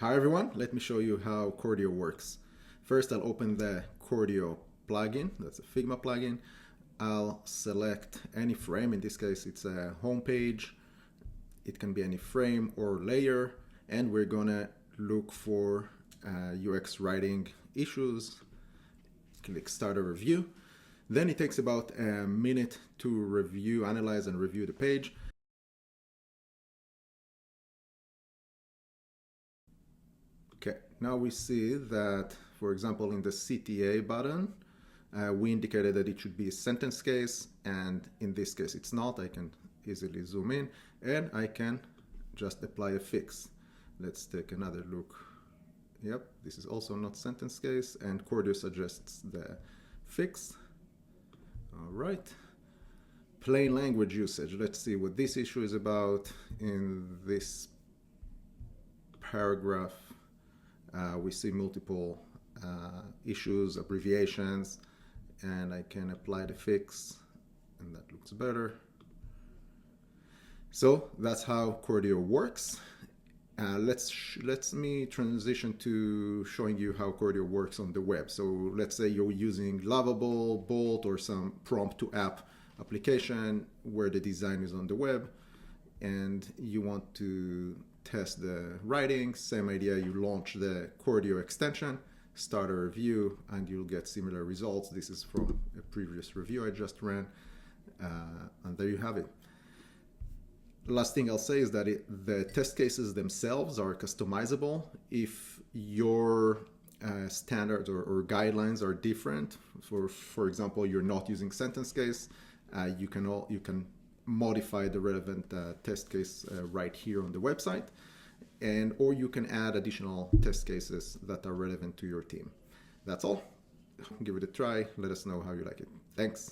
Hi everyone, let me show you how Chordio works. First I'll open the Chordio plugin, that's a Figma plugin. I'll select any frame, in this case it's a home page. It can be any frame or layer, and we're gonna look for UX writing issues. Click Start a Review. Then it takes about a minute to review, analyze and review the page. Okay, now we see that, for example, in the CTA button, we indicated that it should be a sentence case, and in this case it's not. I can easily zoom in and I can just apply a fix. Let's take another look. Yep, this is also not sentence case, and Chordio suggests the fix. All right. Plain language usage. Let's see what this issue is about. In this paragraph, we see multiple issues, abbreviations, and I can apply the fix, and that looks better. So that's how Chordio works. Let me transition to showing you how Chordio works on the web. So let's say you're using Lovable, Bolt, or some prompt to app application where the design is on the web, and you want to test the writing. Same idea, you launch the Chordio extension, start a review, and you'll get similar results. This is from a previous review I just ran, and there you have it. Last thing I'll say is that the test cases themselves are customizable. If your standards or guidelines are different, for example, you're not using sentence case, you can modify the relevant test case right here on the website, or you can add additional test cases that are relevant to your team. That's all. Give it a try. Let us know how you like it. Thanks.